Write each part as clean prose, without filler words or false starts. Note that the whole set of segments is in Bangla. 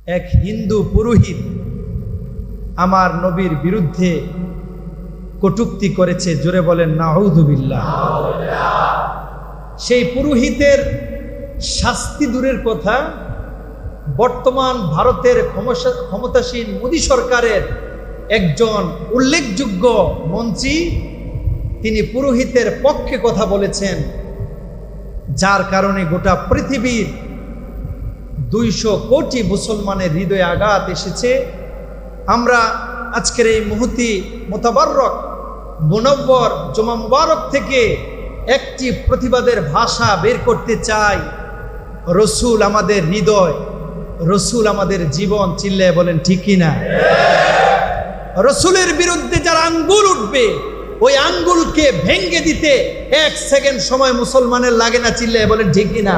এক হিন্দু পুরোহিত আমার নবীর বিরুদ্ধে কটূক্তি করেছে। জোরে বলেন নাউযুবিল্লাহ। সেই পুরোহিতের শাস্তি দূরের কথা, বর্তমান ভারতের ক্ষমতাসীন মোদী সরকারের একজন উল্লেখযোগ্য মন্ত্রী তিনি পুরোহিতের পক্ষে কথা বলেছেন, যার কারণে গোটা পৃথিবীর 200 কোটি মুসলমানের হৃদয়ে আঘাত এসেছে। আমরা আজকের এই মুহূর্তে মোতাবাররক মুনব্বর জুমা মুবারক থেকে একটি প্রতিবাদের ভাষা বের করতে চাই। রসুল আমাদের হৃদয়, রসুল আমাদের জীবন। চিল্লায় বলেন ঠিক কিনা? রসুলের বিরুদ্ধে যারা আঙ্গুল উঠবে, ওই আঙ্গুলকে ভেঙ্গে দিতে 1 সেকেন্ড সময় মুসলমানের লাগে না। চিল্লায় বলেন ঠিক কিনা?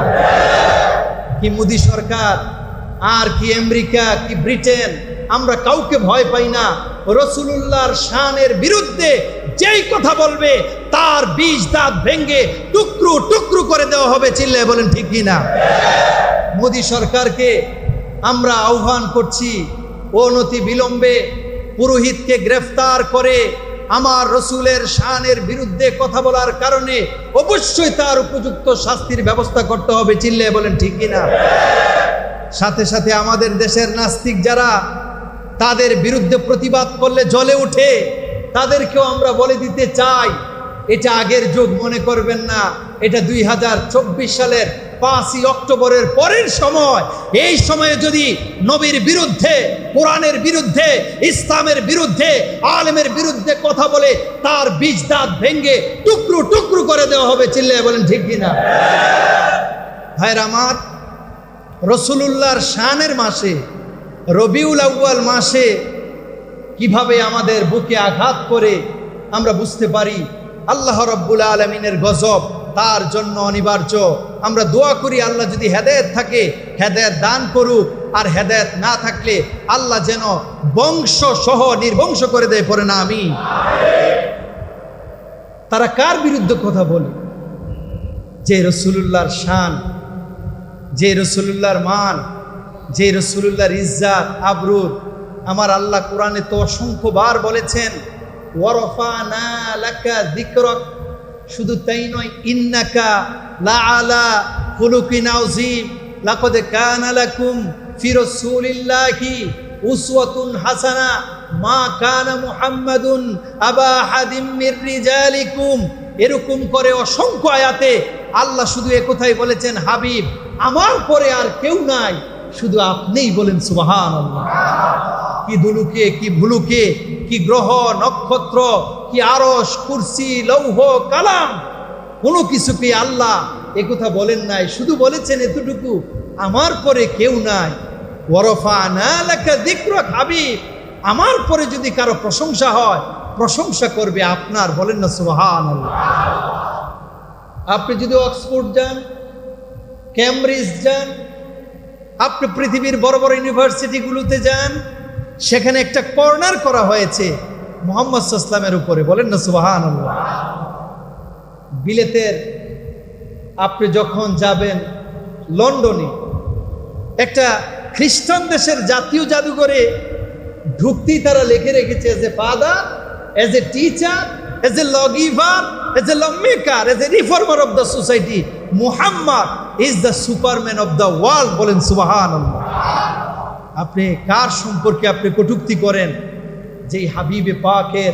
কি মোদী সরকার, আর কি আমেরিকা, কি ব্রিটেন, আমরা কাউকে ভয় পাই না। রাসূলুল্লাহর শানের বিরুদ্ধে যেই কথা বলবে তার 20 দাঁত ভেঙ্গে টুকরো টুকরো করে দেওয়া হবে। চিল্লায় বলেন ঠিক কিনা? মোদী সরকারকে আমরা আহ্বান করছি, অনতি বিলম্বে পুরোহিতকে গ্রেফতার করে আমার রসুলের শানের বিরুদ্ধে কথা বলার কারণে অবশ্যই তার উপযুক্ত শাস্তির ব্যবস্থা করতে হবে। চিল্লায় বলেন ঠিক কিনা? সাথে সাথে আমাদের দেশের নাস্তিক যারা তাদের বিরুদ্ধে প্রতিবাদ করলে জ্বলে ওঠে, তাদেরকেও আমরা বলে দিতে চাই, এটা আগের যুগ মনে করবেন না। এটা 2024 সালের 5ই অক্টোবরের পরের সময়। এই সময়ে যদি নবীর বিরুদ্ধে, কোরআনের বিরুদ্ধে, ইসলামের বিরুদ্ধে, আলেমের বিরুদ্ধে কথা বলে তার 20 দাঁত ভেঙ্গে টুকরো টুকরো করে দেওয়া হবে। চিল্লায় বলেন ঠিক কিনা? ভাইরা আমার, রাসূলুল্লাহর শানের মাসে, রবিউল আউয়াল মাসে কিভাবে আমাদের বুকে আঘাত করে আমরা বুঝতে পারি আল্লাহ রাব্বুল আলামিনের গজব তার জন্য অনিবার্য। আমরা দোয়া করি আল্লাহ যদি হেদায়েত থাকে হেদায়েত দান করুক, আর হেদায়েত না থাকলে আল্লাহ যেন বংশ সহ নির্বংশ করে দেয়। পড়ে না আমিন। তারা কার বিরুদ্ধে কথা বলে? যে রাসূলুল্লাহর শান, যে রাসূলুল্লাহর মান, যে রাসূলুল্লাহর ইজ্জত আবরুর আমার আল্লাহ কোরআনে তো অসংখ্যবার বলেছেন, ওয়ারফানা লাকা যিকরাক। শুধু তাই নয়, ইন্নাকা লাআলা খুলুকিন আযীম, লাকাদ কানা লাকুম ফি রাসূলিল্লাহি উসওয়াতুন হাসানা, মা কানা মুহাম্মাদুন আবা আহাদিম মির রিজালিকুম। এরকম করে অসংখ্য আয়াতে আল্লাহ শুধু একথাই বলেছেন, হাবিব আমার পরে আর কেউ নাই, শুধু আপনিই বলেন সুবহানাল্লাহ। কি দুলুকে, কি ভুলুকে, কি গ্রহ নক্ষত্র, কি আরশ, কুরসি, লৌহ, কালাম, কোনো কিছুকে আল্লাহ একথা বলেন নাই, শুধু বলেছেন এতটুকু, আমার পরে কেউ নাই। ওয়ারফানা লাকা যিকরাক। হাবিব আমার পরে যদি কারো প্রশংসা হয়, প্রশংসা করবে আপনার। বলেন না সুবহানাল্লাহ। আপনি যদি অক্সফোর্ড যান, ক্যামব্রিজ যান, আপনি পৃথিবীর বড় বড় ইউনিভার্সিটিগুলোতে যান, সেখানে একটা কর্নার করা হয়েছে মুহাম্মদ সাল্লাল্লাহু আলাইহি ওয়াসাল্লামের উপরে। বলেন না সুবহানাল্লাহ। বিলেতের আপনি যখন যাবেন লন্ডনে, একটা খ্রিস্টান দেশের জাতীয় জাদুঘরে ঢুকতেই তারা লিখে রেখেছে, as a father, as a teacher, as a lawgiver, as a lawmaker, as a reformer of the society, Muhammad is the superman of the world. বলেন সুবহানাল্লাহ। আপনি কার সম্পর্কে আপনি কটূক্তি করেন? যেই হাবিবে পাকের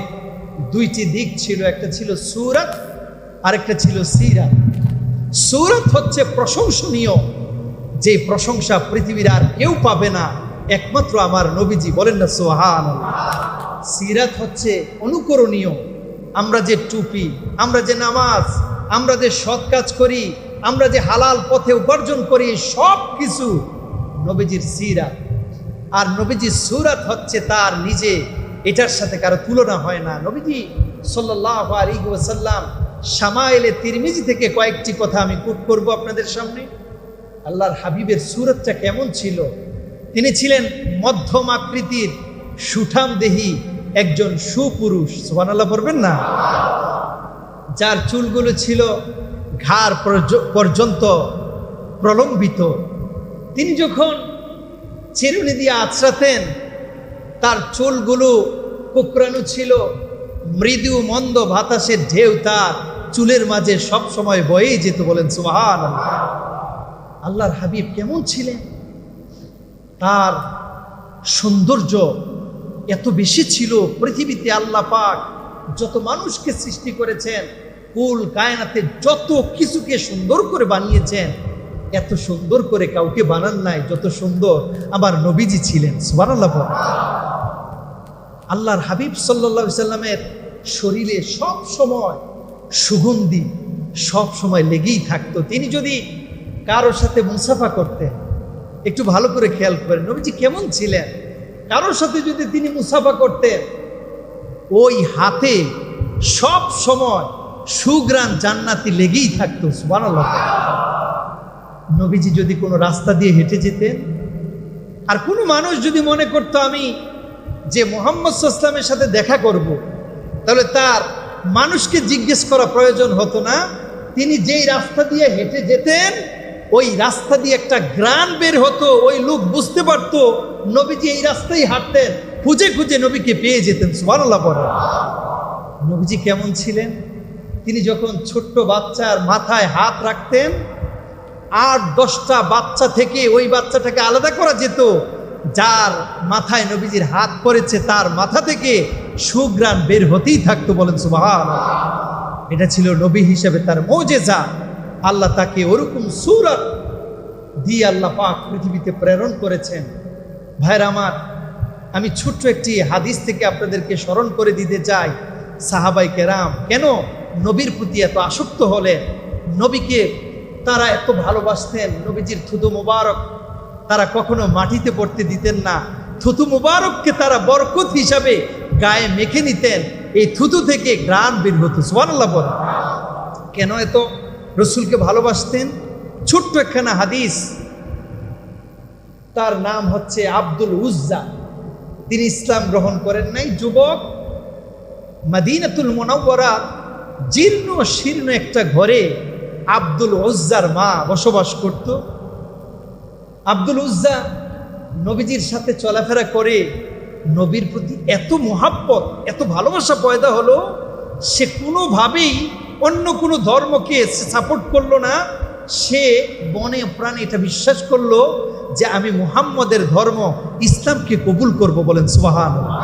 2টি দিক ছিল, একটা ছিল সূরত আর একটা ছিল সিরাত। সূরত হচ্ছে প্রশংসনীয়, যে প্রশংসা পৃথিবীর আর কেউ পাবে না, একমাত্র আমার নবীজি। বলেন না সুবহানাল্লাহ। সিরাত হচ্ছে অনুকরণীয়। আমরা যে টুপি, আমরা যে নামাজ, আমরা যে সৎ কাজ করি, আমরা যে হালাল পথে উপার্জন করি, সব কিছু নবীজির সিরাত। আর নবীজির সূরত হচ্ছে তার নিজে, এটার সাথে কারো তুলনা হয় না। নবীজি সাল্লাল্লাহু আলাইহি ওয়াসাল্লাম শামাইলে তিরমিজি থেকে কয়েকটি কথা আমি কোট করব আপনাদের সামনে। আল্লাহর হাবিবের সূরতটা কেমন ছিল? তিনি ছিলেন মধ্যম আকৃতির, সুঠাম দেহী একজন সুপুরুষ। সুবহানাল্লাহ পড়বেন না? যার চুলগুলো ছিল ঘাড় পর্যন্ত প্রলম্বিত। তিনি যখন চিরুনি দিয়ে আঁচড়াতেন, তার চুলগুলো কুকরানো ছিল, মৃদু মন্দ বাতাসের ঢেউ তার চুলের মাঝে সব সময় বয়েই যেত। বলেন সুবহানাল্লাহ। আল্লাহর হাবিব কেমন ছিলেন? তার সৌন্দর্য এত বেশি ছিল, পৃথিবীতে আল্লাহ পাক যত মানুষকে সৃষ্টি করেছেন, কুল কায়নাতে যত কিছুকে সুন্দর করে বানিয়েছেন, এত সুন্দর করে কাউকে বানান নাই যত সুন্দর আমার নবীজি ছিলেন। সুবহানাল্লাহ। আল্লাহর হাবিব সাল্লাল্লাহু আলাইহি সাল্লামের শরীরে সব সময় সুগন্ধি সব সময় লেগেই থাকতো। তিনি যদি কারোর সাথে মুসাফা করতেন, একটু ভালো করে খেয়াল করেন নবীজি কেমন ছিলেন। কারোর সাথে যদি তিনি মুসাফা করতেন, ওই হাতে সব সময় সুগ্রাণ জান্নাতি লেগেই থাকতো। সুবহানাল্লাহ। নবীজি যদি কোনো রাস্তা দিয়ে হেঁটে যেতেন, আর কোনো মানুষ যদি মনে করতো আমি যে মুহাম্মদ সাল্লাল্লাহু আলাইহি ওয়াসাল্লামের সাথে দেখা করব, তাহলে তার মানুষকে জিজ্ঞেস করা প্রয়োজন হতো না। তিনি যেই রাস্তা দিয়ে হেঁটে যেতেন, ওই রাস্তা দিয়ে একটা গ্রান বের হতো, ওই লোক বুঝতে পারতো নবীজি এই রাস্তায় হাঁটতেন, খুঁজে খুঁজে নবীকে পেয়ে যেতেন। সুবহানাল্লাহ। নবীজি কেমন ছিলেন? তিনি যখন ছোট্ট বাচ্চার মাথায় হাত রাখতেন, 8-10টা বাচ্চা থেকে ওই বাচ্চাটাকে আলাদা করা যেত। যার মাথায় নবীজির হাত পড়েছে তার মাথা থেকে সুঘ্রাণ বের হতেই থাকতো। বলেন সুবহানাল্লাহ। এটা ছিল নবী হিসেবে তার মুজিজা। আল্লাহ তাকে ওরকম সূরত দিয়ে আল্লাহ পাক পৃথিবীতে প্রেরণ করেছেন। ভাইরা আমার, আমি ছোট্ট একটি হাদিস থেকে আপনাদেরকে স্মরণ করে দিতে চাই। সাহাবায়ে কেরাম কেন নবীর প্রতি এত আসক্ত হলেন, নবীকে তারা এত ভালোবাসতেন। নবীজির থুতু মুবারক তারা কখনো মাটিতে পড়তে দিতেন না। থুতু মুবারককে তারা বরকত হিসাবে গায়ে মেখে নিতেন। এই থুতু থেকে ঘ্রাণ বের হতো। সুবহানাল্লাহ। কেন এত রসুলকে ভালোবাসতেন? ছোট্ট একখানা হাদিস, তার নাম হচ্ছে আব্দুল উজ্জা। তিনি ইসলাম গ্রহণ করেন নাই, যুবক, মদিনাতুল মুনাওয়ারা জীর্ণ শীর্ণ একটা ঘরে আব্দুল উজ্জার মা বসবাস করত। আব্দুল উজ্জা নবীজির সাথে চলাফেরা করে নবীর প্রতি এত মোহাব্বত, এত ভালোবাসা পয়দা হলো, সে কোনোভাবেই অন্য কোনো ধর্মকে সাপোর্ট করলো না। সে মনে প্রাণে এটা বিশ্বাস করলো যে আমি মুহাম্মদের ধর্ম ইসলামকে কবুল করব। বলেন সুবহানাল্লাহ।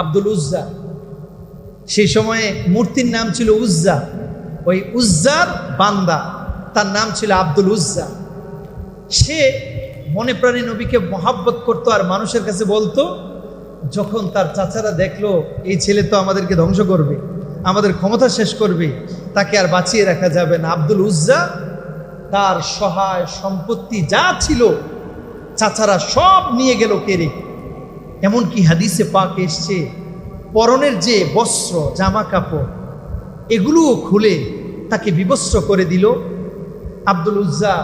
আব্দুল উজ্জা, সেই সময়ে মূর্তির নাম ছিল উজ্জা, ওই উজ্জার বান্দা, তার নাম ছিল আব্দুল উজ্জা। সে মনে প্রাণে নবীকে মহাব্বত করতো আর মানুষের কাছে বলতো। যখন তার চাচারা দেখলো এই ছেলে তো আমাদেরকে ধ্বংস করবে, আমাদের ক্ষমতা শেষ করবে, তাকে আর বাঁচিয়ে রাখা যাবে না, আব্দুল উজ্জা তার সহায় সম্পত্তি যা ছিল চাচারা সব নিয়ে গেল কেড়ে। এমনকি হাদিসে পাক এসছে পরনের যে বস্ত্র জামা কাপড় এগুলোও খুলে তাকে বিবস্ত্র করে দিল। আব্দুল উজ্জা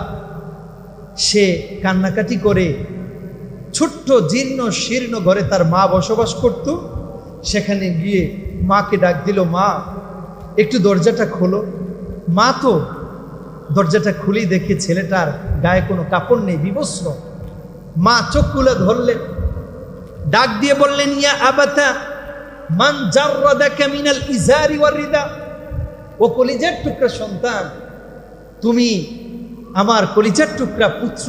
সে কান্নাকাটি করে ছোট্ট জীর্ণ শীর্ণ ঘরে তার মা বসবাস করত। সেখানে গিয়ে মাকে ডাক দিল, মা একটু দরজাটা খোলো। মা তো দরজাটা খুলেই দেখে ছেলেটার গায়ে কোনো কাপড় নেই, বিবস্ত্র। মা চোখ খুলে ধরলেন, ডাক দিয়ে বললেন, ইয়া আবাতা মান জাররাদাকা মিনাল ইজারি ওয়ার রিদা। ও কলিজার টুকরা সন্তান, তুমি আমার কলিজার টুকরা পুত্র,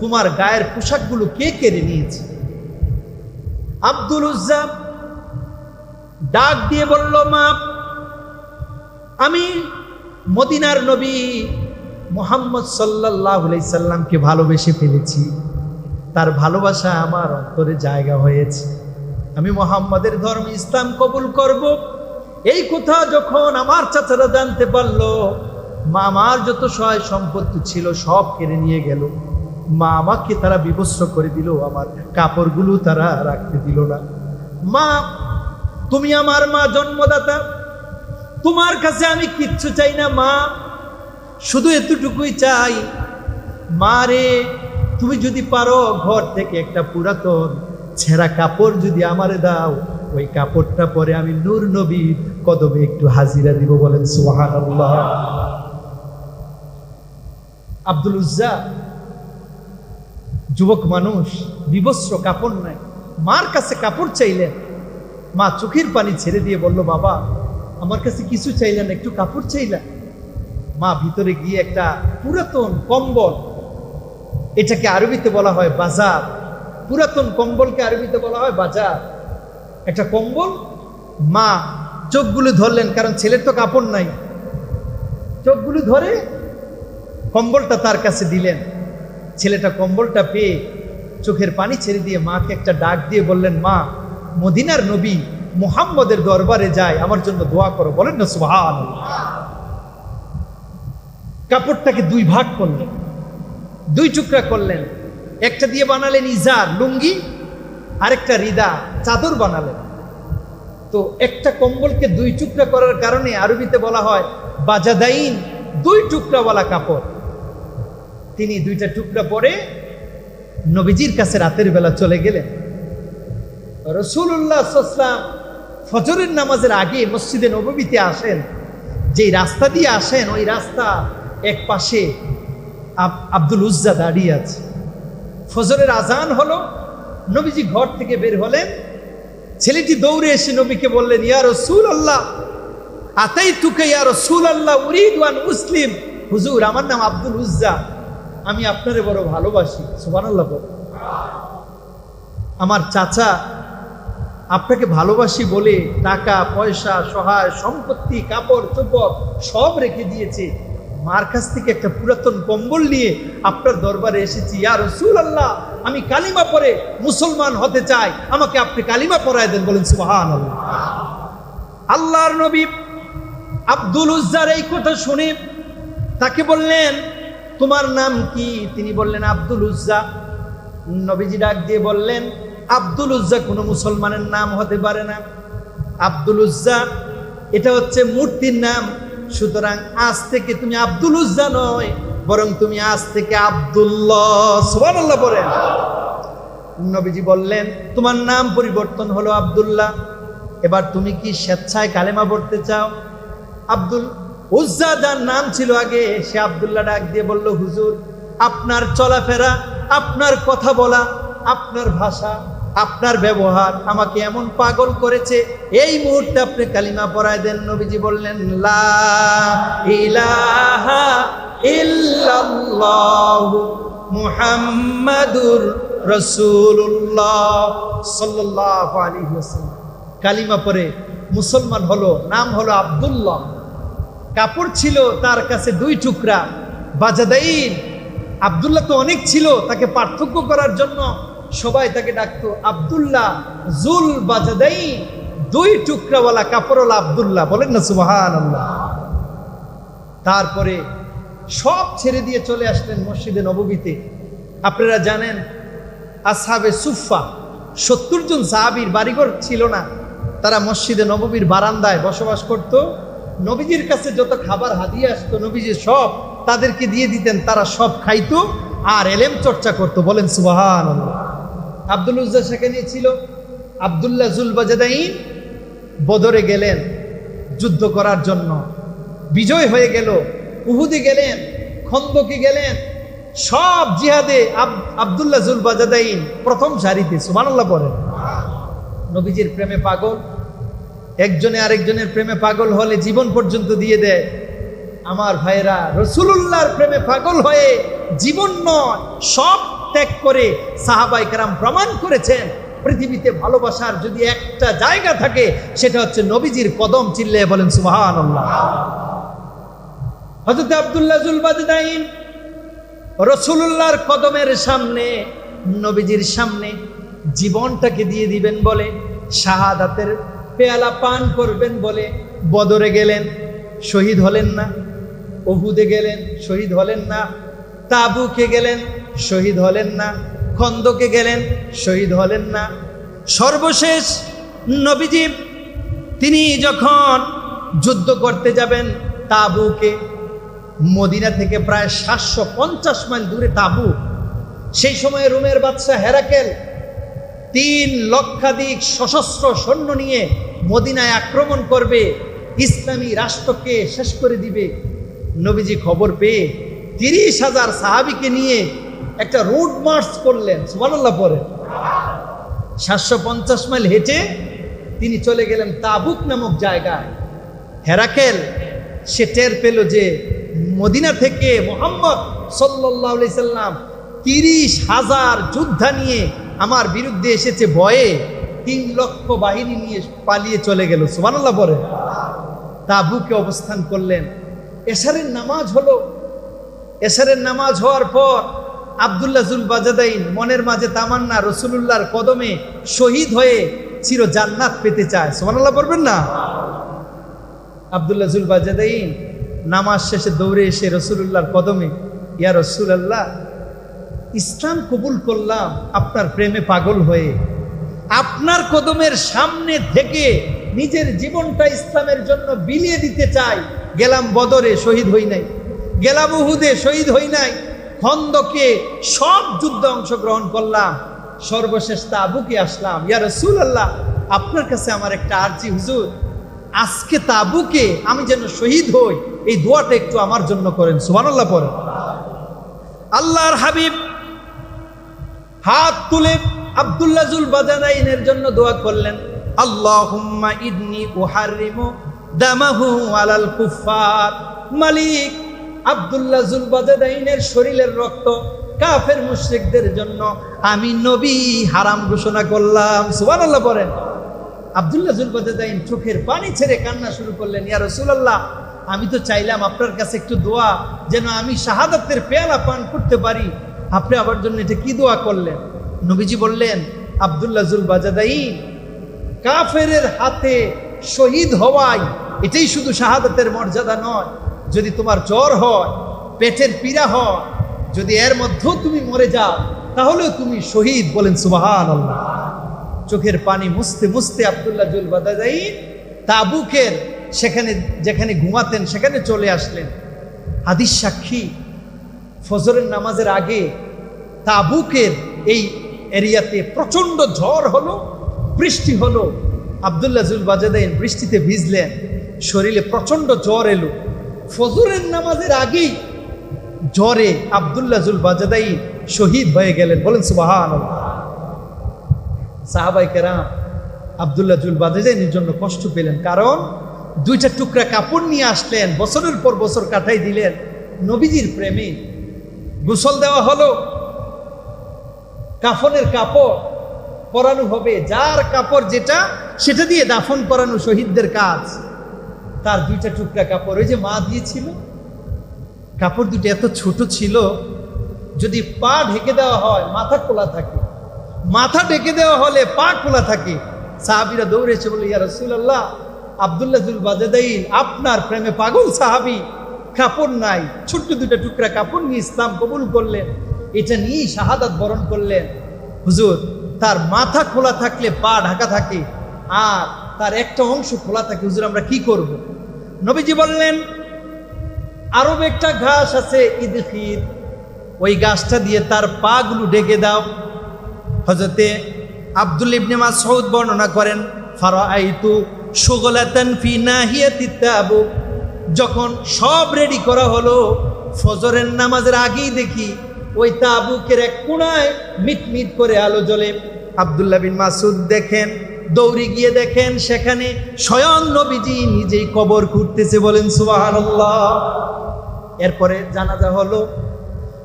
তোমার গায়ের পোশাকগুলো কে কেড়ে নিয়েছে? আব্দুল উজ্জা ডাক দিয়ে বলল, মা আমি মদিনার নবী মুহাম্মদ সাল্লাল্লাহু আলাইহি সাল্লামকে ভালোবেসে ফেলেছি, তার ভালোবাসা আমার অন্তরে জায়গা হয়েছে, আমি মুহাম্মাদের ধর্ম ইসলাম কবুল করব। এই কথা যখন আমার চাচারা জানতে পারলো, মা আমার যত সহায় সম্পত্তি ছিল সব কেড়ে নিয়ে গেল। মা আমাকে তারা বিবস্ত্র করে দিল, আমার কাপড়গুলো তারা রাখতে দিল না। মা তুমি আমার মা, জন্মদাতা, তোমার কাছে আমি কিচ্ছু চাই না মা, শুধু এতটুকুই চাই, মা রে তুমি যদি পারো ঘর থেকে একটা পুরাতন ছেঁড়া কাপড় যদি আমারে দাও, ওই কাপড়টা পরে আমি নূর নবীর কদমে একটু হাজিরা দিব। বলেন সুবহানাল্লাহ। আব্দুল উজ্জা যুবক মানুষ, বিবস্ত্র, কাপড় নাই, মার কাছে কাপড় চাইলেন। মা চোখের পানি ছেড়ে দিয়ে বলল, বাবা আমার কাছে কিছু চাইলেন, একটু কাপড় চাইলেন। মা ভিতরে গিয়ে একটা পুরাতন কম্বল, এটাকে আরবিতে বলা হয় বাজার, পুরাতন কম্বলকে আরবিতে বলা হয় বাজার, একটা কম্বল। মা চোখগুলো ধরলেন, কারণ ছেলের তো কাপড় নাই, চোখগুলো ধরে কম্বলটা তার কাছে দিলেন। ছেলেটা কম্বলটা পেয়ে চোখের পানি ছেড়ে দিয়ে মাকে একটা ডাক দিয়ে বললেন, মা মদিনার নবী মুহাম্মদের দরবারে যায়, আমার জন্য দোয়া করো। বলেন না সুবহানাল্লাহ। কাপড়টাকে দুই ভাগ করলেন, দুই টুকরা করলেন। একটা দিয়ে বানালেন ইজার, লুঙ্গি, আরেকটা রিদা, চাদর বানালেন। তো একটা কম্বলকে দুই টুকরা করার কারণে আরবিতে বলা হয় বাজাদাইন, দুই টুকরাওয়ালা কাপড়। তিনি দুইটা টুকরা পরে নবীজির কাছে রাতের বেলা চলে গেলেন। রাসূলুল্লাহ সাল্লাল্লাহু আলাইহি ওয়াসাল্লাম ফজরের নামাজের আগে মসজিদে নববীতে আসেন। যেই রাস্তা দিয়ে আসেন ওই রাস্তা এক পাশে আব্দুল উজ্জা দাঁড়িয়ে আছে। ফজরের আজান হলো, নবীজি ঘর থেকে বের হলেন। ছেলেটি দৌড়ে এসে নবীকে বললেন, ইয়া রাসূলুল্লাহ আতাইতুকা ইয়া রাসূলুল্লাহ উরিদু আন মুসলিম। হুজুর আমার নাম আব্দুল উজ্জা, আমি আপনারে বড় ভালোবাসি। সুবহানাল্লাহ বল। আমার চাচা আপনাকে ভালোবাসি বলে টাকা পয়সা, সহায় সম্পত্তি, কাপড় চোপড় সব রেখে দিয়েছে। মার কাছ থেকে একটা পুরাতন কম্বল নিয়ে আপনার দরবারে এসেছি। ইয়া রাসূলুল্লাহ আমি কালিমা পড়ে মুসলমান হতে চাই, আমাকে আপনি কালিমা পড়ায় দেন। বলেন সুবহানাল্লাহ। আল্লাহর নবী আব্দুল উজ্জার এই কথা শুনে তাকে বললেন, তোমার নাম কি? তিনি বললেন আব্দুল উজ্জা। নবীজি ডাক দিয়ে বললেন, আব্দুল উজ্জা কোনো মুসলমানের নাম হতে পারে না। আব্দুল উজ্জা এটা হচ্ছে মূর্তির নাম, সুতরাং আজ থেকে তুমি আব্দুল উজ্জা নয়, বরং তুমি আজ থেকে আব্দুল্লাহ। সুবহানাল্লাহ বলেন। নবীজি বললেন, তোমার নাম পরিবর্তন হলো আব্দুল্লাহ, এবার তুমি কি স্বেচ্ছায় কালেমা পড়তে চাও? আব্দুল উজ্জা যার নাম ছিল আগে, সে আব্দুল্লাহ ডাক দিয়ে বলল, হুজুর আপনার চলাফেরা, আপনার কথা বলা, আপনার ভাষা, আপনার ব্যবহার আমাকে এমন পাগল করেছে, এই মুহূর্তে আপনি কালিমা পড়ায় দেন। নবীজি বললেন, লা ইলাহা ইল্লাল্লাহু মুহাম্মাদুর রাসূলুল্লাহ সাল্লাল্লাহু আলাইহি ওয়াসাল্লাম। কালিমা পড়ে মুসলমান হলো, নাম হলো আব্দুল্লাহ। কাপড় ছিল তার কাছে দুই টুকরা বাজাদাইন। আব্দুল্লাহ তো অনেক ছিল, তাকে পার্থক্য করার জন্য সবাই তাকে ডাকতো আব্দুল্লাহ জুল বাজাদাইন, দুই টুকরাওয়ালা কাপড়ওয়ালা আব্দুল্লাহ। বলেন না সুবহানাল্লাহ। তারপরে সব ছেড়ে দিয়ে চলে আসলেন মসজিদে নববীতে। আপনারা জানেন আসহাবে সুফা 70 জন সাহাবীর বাড়িঘর ছিল না, তারা মসজিদে নববীর বারান্দায় বসবাস করত। নবীজির কাছে যত খাবার হাদিয়া আসতো নবীজি সব তাদেরকে দিয়ে দিতেন, তারা সব খাইতো আর এলেম চর্চা করতো। বলেন সুবহানাল্লাহ। আব্দুল উজ্জা সেখানে ছিল। আব্দুল্লাহ জুল বাজাদাইন বদরে গেলেন যুদ্ধ করার জন্য, বিজয় হয়ে গেল। উহুদে গেলেন, খন্দকে গেলেন, সব জিহাদে আব্দুল্লাহ জুল বাজাদাইন প্রথম সারিতে। সুবহানাল্লাহ বলেন। নবীজির প্রেমে পাগল। একজনে আরেকজনের প্রেমে পাগল হলে জীবন পর্যন্ত দিয়ে দেয়। আমার ভাইরা রাসূলুল্লাহর প্রেমে পাগল হয়ে জীবন নয় সব ত্যাগ করে সাহাবায়ে কেরাম প্রমাণ করেছেন, পৃথিবীতে ভালোবাসার যদি একটা জায়গা থাকে সেটা হচ্ছে নবীজির কদম। চিল্লায়ে বলেন সুবহানাল্লাহ। হযরত আব্দুল্লাহ জুল বাজাদাইন রাসূলুল্লাহর কদমের সামনে, নবীজির সামনে জীবনটাকে দিয়ে দিবেন বলে, শাহাদাতের পেয়ালা পান করবেন বলে বদরে গেলেন, শহীদ হলেন না। উহুদে গেলেন, শহীদ হলেন না। তাবুকে গেলেন, শহীদ হলেন না। খন্দকে গেলেন, শহীদ হলেন না। সর্বশেষ নবীজি তিনি যখন যুদ্ধ করতে যাবেন তাবুকে, মদিনা থেকে প্রায় 750 মাইল দূরে তাবুক। সেই সময় রোমের বাদশাহ হেরাকেল 3 লক্ষাধিক সশস্ত্র সৈন্য নিয়ে মদিনায় আক্রমণ করবে, ইসলামী রাষ্ট্রকে শেষ করে দিবে। নবীজি খবর পেয়ে 30,000 সাহাবীকে নিয়ে একটা রোড মার্চ করলেন, সুবহানাল্লাহ পরে 750 মাইল হেঁটে তিনি চলে গেলেন তাবুক নামক জায়গায়। হেরাকেল সে টের পেল যে মদিনা থেকে মুহাম্মদ সাল্লাল্লাহু আলাইহি সাল্লাম 30,000 যোদ্ধা নিয়ে আমার বিরুদ্ধে এসেছে, ভয়ে 3 লক্ষ বাহিনী নিয়ে পালিয়ে চলে গেল, সুবহানাল্লাহ পরে। তাবুকে অবস্থান করলেন। এশারের নামাজ হলো। এশারের নামাজ হওয়ার পর আব্দুল্লাহ জুল বাজাদাইন মনের মাঝে তামান্না, রসুলুল্লাহর কদমে শহীদ হয়ে চির জান্নাত পেতে চায়, সুবহানাল্লাহ পড়বেন না? আব্দুল্লাহ জুল বাজাদাইন নামাজ শেষে দৌড়ে এসে রসুলুল্লাহর কদমে, ইয়া রসুলাল্লাহ, ইসলাম কবুল করলাম আপনার প্রেমে পাগল হয়ে, আপনার কদমের সামনে থেকে নিজের জীবনটা ইসলামের জন্য বিলিয়ে দিতে চাই। গেলাম বদরে, শহীদ হই নাই। গেলাম উহুদে, শহীদ হই নাই। খন্দকে, সব যুদ্ধে অংশগ্রহণ করলাম, সর্বশেষ তাবুকে আসলাম। ইয়া রাসূলুল্লাহ, আপনার কাছে আমার একটা আরজি, হুজুর আজকে তাবুকে আমি যেন শহীদ হই, এই দোয়াটা একটু আমার জন্য করেন, সুবহানাল্লাহ পড়েন। আল্লাহর হাবিব হাত তুলে আব্দুল্লাহ জুল বাজাদাইনের জন্য দোয়া করলেন, আল্লাহুম্মা ইন্নী উহাররিমু দামাহু আলাল কুফার। মালিক, আব্দুল্লাহ জুল বাজাদাইনের শরীরের রক্ত কাফের মুশরিকদের জন্য আমি নবী হারাম ঘোষণা করলাম, সুবহানাল্লাহ পড়েন। আব্দুল্লাহ জুল বাজাদাইন চোখের পানি ছেড়ে কান্না শুরু করলেন, ইয়া রাসূলুল্লাহ, আমি তো চাইলাম আপনার কাছে একটু দোয়া, যেন আমি শাহাদাতের পেয়ালা পান করতে পারি, আপনি আমার জন্য এটা কি দোয়া করলেন? নবীজি বললেন, আব্দুল্লাহ জুল বাজাদাইন, কাফেরের হাতে শহীদ হওয়াই এটাই শুধু শাহাদাতের মর্যাদা নয়, যদি তোমার জ্বর হয়, পেটের পীড়া হয়, যদি এর মধ্যেও তুমি মরে যাও, তাহলেও তুমি শহীদ, বলেন সুবহানাল্লাহ। চোখের পানি মুছতে মুছতে আব্দুল্লাহ জুল বাজাদাইন তাবুকের সেখানে যেখানে ঘুমাতেন সেখানে চলে আসলেন। হাদিস সাক্ষী, ফজরের নামাজের আগে তাবুকের এই এরিয়াতে প্রচন্ড ঝড় হলো, বৃষ্টি হলো। আব্দুল্লাহ জুল বাজাদাইন বৃষ্টিতে ভিজলেন, শরীরে প্রচন্ড জ্বর এলো। ফজরের নামাজের আগেই জ্বরে আব্দুল্লাহ জুল বাজাদাইন শহীদ হয়ে গেলেন, বলেন সুবহানাল্লাহ। সাহাবায়ে কেরাম আব্দুল্লাহ জুল বাজাদাইনের জন্য কষ্ট পেলেন, কারণ 2টা টুকরা কাপড় নিয়ে আসলেন, বছরের পর বছর কাটাই দিলেন নবীজির প্রেমে। গোসল দেওয়া হলো, কাফনের কাপড় পরানো হবে, যার কাপড় যেটা সেটা দিয়ে দাফন করানো শহীদদের কাজ। তার 2টা টুকরা কাপড়, ওই যে মা দিয়েছিল, কাপড় 2টা এত ছোট ছিল, যদি পা ঢেকে দেওয়া হয় মাথা খোলা থাকে, মাথা ঢেকে দেওয়া হলে পা খোলা থাকে। সাহাবীরা দৌড়ে এসে বলে, ইয়া রাসূলুল্লাহ, আব্দুল্লাহ জুল বাজাদাইন আপনার প্রেমে পাগল সাহাবী, কাপড় নাই, ছোট্ট 2টা টুকরা কাপড় নিয়ে ইসলাম কবুল করলেন, এটা নিয়েই শাহাদাত বরণ করলেন। হুজুর, তার মাথা খোলা থাকলে পা ঢাকা থাকে, আর তার একটা অংশ খোলা থাকে, হুজুর আমরা কি করব? নবীজি বললেন, আরব একটা ঘাস আছে ইদখির, ওই গাছটা দিয়ে তার পা গুলো ঢেকে দাও। হযরতে আব্দুল্লাহ ইবনে মাসউদ বর্ণনা করেন, ফারাআইতু শুগলাতান ফি নাহিয়াতিত তাবুক, যখন সব রেডি করা হলো, ফজরের নামাজের আগেই দেখি ওই তাবুকের এক কোণায় মিটমিট করে আলো জ্বলে। আব্দুল্লাহ বিন মাসউদ দেখেন, দৌড়ে গিয়ে দেখেন সেখানে স্বয়ং নবীজি নিজেই কবর খুঁড়তেছে, বলেন সুবহানাল্লাহ। এরপরে জানাজা হলো,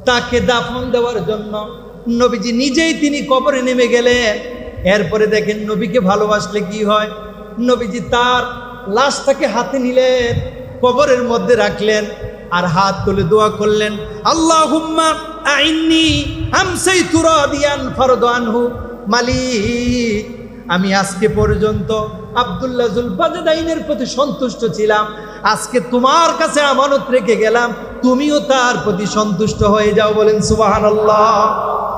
তাকে দাফন দেওয়ার জন্য নবীজি নিজেই তিনি কবরে নেমে গেলেন। এরপরে দেখেন নবীকে ভালোবাসলে কি হয়, নবীজি তার লাশটাকে হাতে নিলেন, কবরের মধ্যে রাখলেন, আর হাত তুলে দোয়া করলেন, আল্লাহুম্মা আইন্নি আমসাইতু রাদিয়ান ফারদ আনহু। মালিক, আমি আজকে পর্যন্ত আব্দুল্লাহ জুল বাজাদাইনের প্রতি সন্তুষ্ট ছিলাম, আজকে তোমার কাছে আমানত রেখে গেলাম, তুমিও তার প্রতি সন্তুষ্ট হয়ে যাও, বলেন সুবহানাল্লাহ।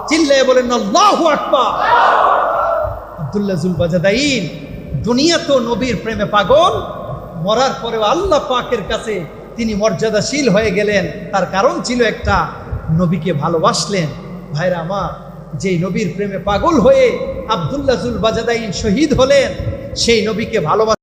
চিল্লায়ে বলেন আল্লাহু আকবার। আব্দুল্লাহ জুল বাজাদাইন দুনিয়া তো নবীর প্রেমে পাগল, মরার পরেও আল্লাহ পাকের কাছে তিনি মর্যাদাশীল হয়ে গেলেন। তার কারণ ছিল একটা, নবীকে ভালোবাসলেন। ভাইরা আমার, যেই নবীর প্রেমে পাগল হয়ে আব্দুল্লাহ জুল বাজাদাইন শহীদ হলেন, সেই নবীকে ভালোবাসা